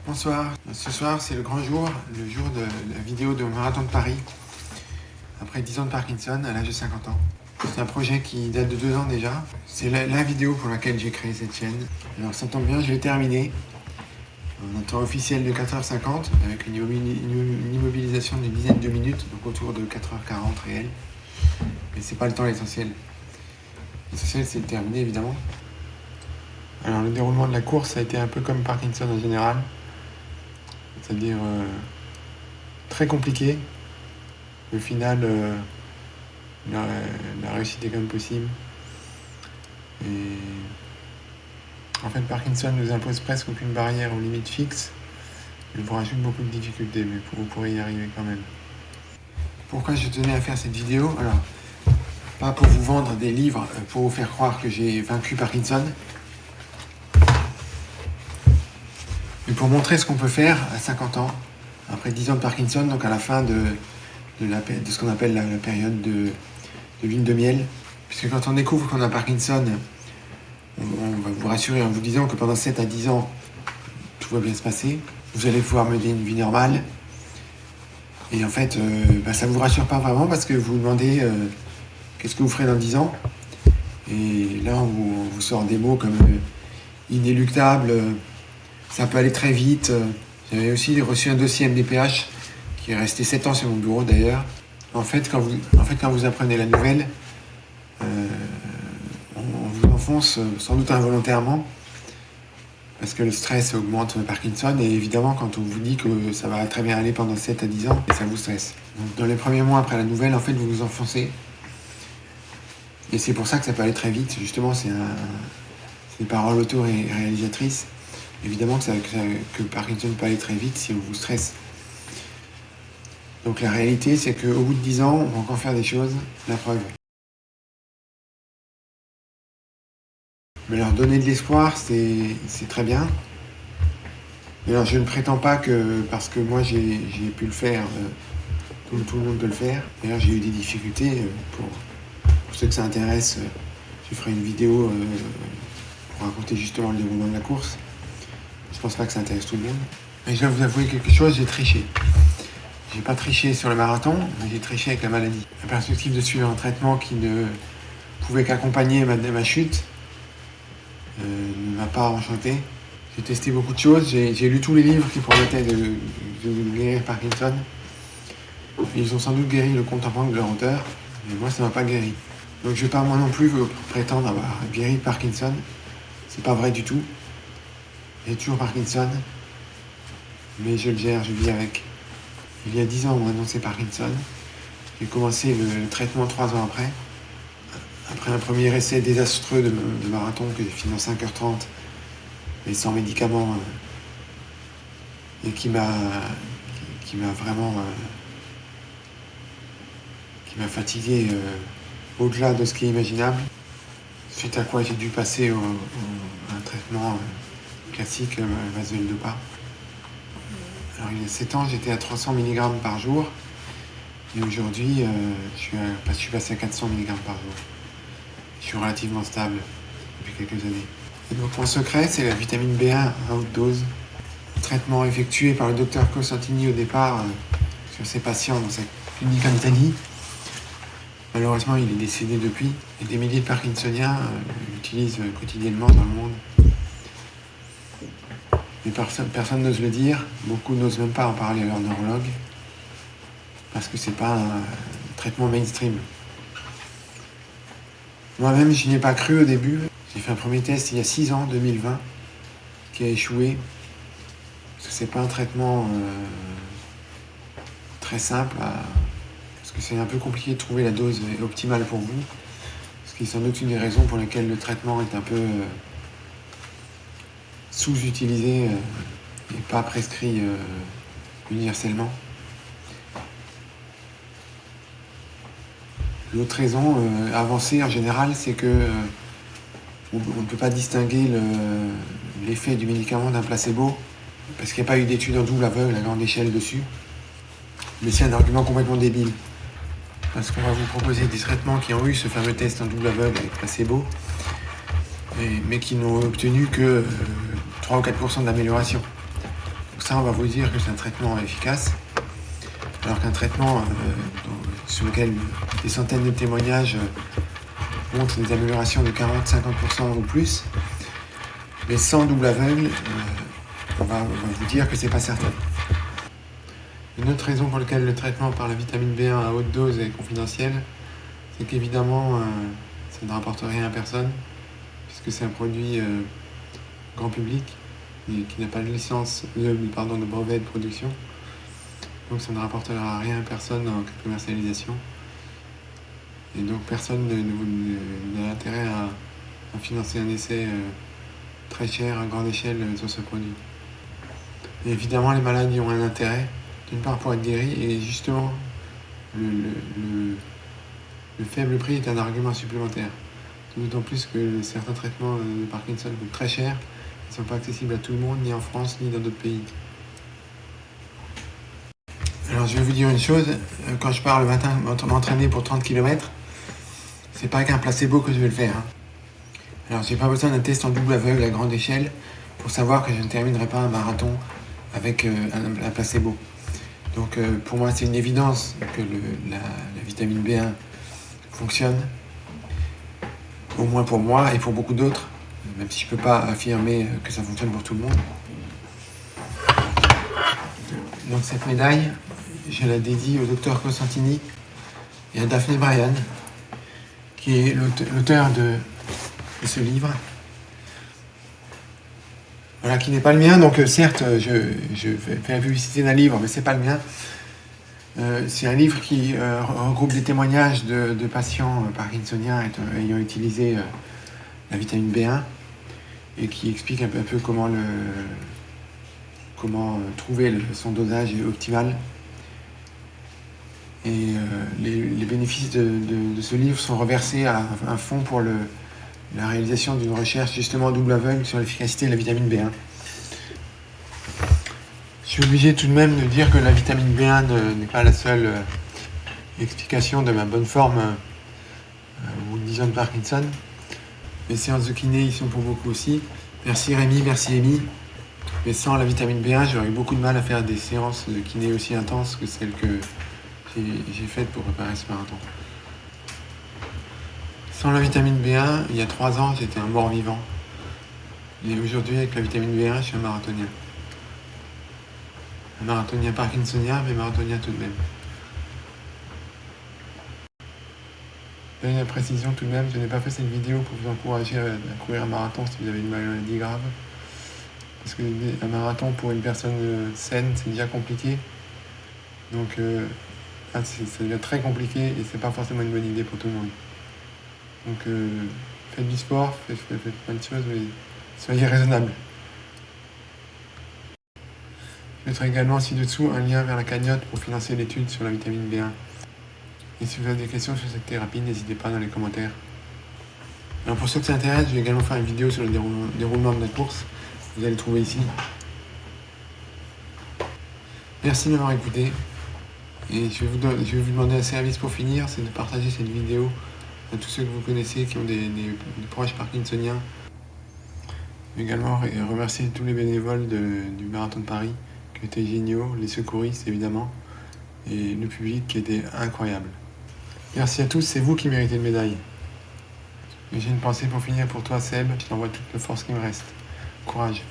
Bonsoir, ce soir c'est le grand jour, le jour de la vidéo de marathon de Paris, après 10 ans de Parkinson à l'âge de 50 ans. C'est un projet qui date de 2 ans déjà. C'est la vidéo pour laquelle j'ai créé cette chaîne. Alors ça tombe bien, je l'ai terminé en un temps officiel de 4h50 avec une immobilisation d'une dizaine de minutes, donc autour de 4h40 réel. Mais c'est pas le temps l'essentiel. L'essentiel c'est de terminer évidemment. Alors le déroulement de la course a été un peu comme Parkinson en général. C'est-à-dire très compliqué. Au final, la réussite est quand même possible. Et en fait, Parkinson nous impose presque aucune barrière ou limite fixe. Il vous rajoute beaucoup de difficultés, mais vous pourrez y arriver quand même. Pourquoi je tenais à faire cette vidéo? Alors, pas pour vous vendre des livres, pour vous faire croire que j'ai vaincu Parkinson, mais pour montrer ce qu'on peut faire à 50 ans, après 10 ans de Parkinson, donc à la fin de ce qu'on appelle la période de lune de miel. Puisque quand on découvre qu'on a Parkinson, on va vous rassurer en vous disant que pendant 7 à 10 ans, tout va bien se passer. Vous allez pouvoir mener une vie normale. Et en fait, ça ne vous rassure pas vraiment parce que vous vous demandez qu'est-ce que vous ferez dans 10 ans. Et là, on vous sort des mots comme inéluctable, ça peut aller très vite. J'avais aussi reçu un dossier MDPH qui est resté 7 ans sur mon bureau d'ailleurs. En fait, quand vous apprenez la nouvelle, on vous enfonce sans doute involontairement parce que le stress augmente Parkinson et évidemment quand on vous dit que ça va très bien aller pendant 7 à 10 ans, ça vous stresse. Donc, dans les premiers mois après la nouvelle, en fait, vous vous enfoncez. Et c'est pour ça que ça peut aller très vite. Justement, c'est une parole auto-réalisatrice. Évidemment que Parkinson peut aller très vite si on vous stresse. Donc la réalité, c'est qu'au bout de 10 ans, on va encore faire des choses, la preuve. Mais leur donner de l'espoir, c'est très bien. Mais alors je ne prétends pas que, parce que moi j'ai pu le faire, tout le monde peut le faire. D'ailleurs j'ai eu des difficultés, pour ceux que ça intéresse, je ferai une vidéo pour raconter justement le déroulement de la course. Je pense pas que ça intéresse tout le monde. Mais je vais vous avouer quelque chose, j'ai triché. J'ai pas triché sur le marathon, mais j'ai triché avec la maladie. La perspective de suivre un traitement qui ne pouvait qu'accompagner ma chute ne m'a pas enchanté. J'ai testé beaucoup de choses, j'ai lu tous les livres qui promettaient de guérir Parkinson. Ils ont sans doute guéri le compte en banque de leur auteur, mais moi ça m'a pas guéri. Donc je vais pas moi non plus prétendre avoir guéri Parkinson. C'est pas vrai du tout. J'ai toujours Parkinson, mais je le gère, je vis avec. Il y a 10 ans, on m'a annoncé Parkinson. J'ai commencé le traitement 3 ans après. Après un premier essai désastreux de marathon que j'ai fini en 5h30, mais sans médicaments, et qui m'a vraiment qui m'a fatigué au-delà de ce qui est imaginable. Suite à quoi j'ai dû passer à un traitement classique, Vasoil-Dopa. Alors il y a 7 ans, j'étais à 300 mg par jour. Et aujourd'hui, je suis passé à 400 mg par jour. Je suis relativement stable depuis quelques années. Et donc mon secret, c'est la vitamine B1 à haute dose. Traitement effectué par le docteur Cosentini au départ sur ses patients dans sa clinique en Italie. Malheureusement, il est décédé depuis. Et des milliers de Parkinsoniens l'utilisent quotidiennement dans le monde. Mais personne n'ose le dire. Beaucoup n'osent même pas en parler à leur neurologue. Parce que c'est pas un traitement mainstream. Moi-même, je n'y ai pas cru au début. J'ai fait un premier test il y a 6 ans, 2020, qui a échoué. Parce que c'est pas un traitement très simple. Parce que c'est un peu compliqué de trouver la dose optimale pour vous. Ce qui est sans doute une des raisons pour lesquelles le traitement est un peu sous-utilisé et pas prescrit universellement. L'autre raison avancée en général, c'est que on ne peut pas distinguer l'effet du médicament d'un placebo, parce qu'il n'y a pas eu d'études en double aveugle à grande échelle dessus. Mais c'est un argument complètement débile. Parce qu'on va vous proposer des traitements qui ont eu ce fameux test en double aveugle avec placebo, mais qui n'ont obtenu que 3 ou 4% d'amélioration. Donc ça, on va vous dire que c'est un traitement efficace, alors qu'un traitement sur lequel des centaines de témoignages montrent des améliorations de 40-50% ou plus, mais sans double aveugle, on va vous dire que c'est pas certain. Une autre raison pour laquelle le traitement par la vitamine B1 à haute dose est confidentiel, c'est qu'évidemment, ça ne rapporte rien à personne, puisque c'est un produit grand public et qui n'a pas de licence, de brevet de production. Donc ça ne rapportera rien à personne en cas de commercialisation. Et donc personne n'a intérêt à financer un essai très cher à grande échelle sur ce produit. Et évidemment, les malades y ont un intérêt, d'une part pour être guéris, et justement, le faible prix est un argument supplémentaire. D'autant plus que certains traitements de Parkinson coûtent très cher, ils ne sont pas accessibles à tout le monde, ni en France, ni dans d'autres pays. Alors je vais vous dire une chose, quand je pars le matin m'entraîner pour 30 km, c'est pas qu'un placebo que je vais le faire. Alors j'ai pas besoin d'un test en double aveugle à grande échelle pour savoir que je ne terminerai pas un marathon avec un placebo. Donc pour moi c'est une évidence que la vitamine B1 fonctionne, au moins pour moi et pour beaucoup d'autres, même si je peux pas affirmer que ça fonctionne pour tout le monde. Donc cette médaille, je la dédie au docteur Costantini et à Daphne Bryan, qui est l'auteur de ce livre. Voilà, qui n'est pas le mien, donc certes, je fais la publicité d'un livre, mais c'est pas le mien. C'est un livre qui regroupe des témoignages de patients parkinsoniens ayant utilisé la vitamine B1 et qui explique un peu comment trouver son dosage optimal. Et les bénéfices de ce livre sont reversés à un fonds pour la réalisation d'une recherche justement double aveugle sur l'efficacité de la vitamine B1. Je suis obligé tout de même de dire que la vitamine B1 n'est pas la seule explication de ma bonne forme ou disons de Parkinson. Les séances de kiné y sont pour beaucoup aussi. Merci Rémi, merci Amy. Mais sans la vitamine B1, j'aurais eu beaucoup de mal à faire des séances de kiné aussi intenses que celles que j'ai faites pour préparer ce marathon. Sans la vitamine B1, il y a 3 ans, j'étais un mort-vivant. Et aujourd'hui, avec la vitamine B1, je suis un marathonien. Un marathonien parkinsonien, mais marathonien tout de même. Une précision tout de même, je n'ai pas fait cette vidéo pour vous encourager à courir un marathon si vous avez une maladie grave. Parce qu'un marathon pour une personne saine, c'est déjà compliqué. Donc ça devient très compliqué et c'est pas forcément une bonne idée pour tout le monde. Donc faites du sport, faites plein de choses, mais soyez raisonnable. Je mettrai également ci-dessous un lien vers la cagnotte pour financer l'étude sur la vitamine B1. Et si vous avez des questions sur cette thérapie, n'hésitez pas dans les commentaires. Alors pour ceux que ça intéresse, je vais également faire une vidéo sur le déroulement de la course. Vous allez le trouver ici. Merci de m'avoir écouté. Et je vais vous demander un service pour finir, c'est de partager cette vidéo à tous ceux que vous connaissez qui ont des proches parkinsoniens. Je vais également remercier tous les bénévoles du Marathon de Paris qui étaient géniaux, les secouristes évidemment, et le public qui était incroyable. Merci à tous, c'est vous qui méritez une médaille. Et j'ai une pensée pour finir pour toi Seb, je t'envoie toute la force qui me reste. Courage.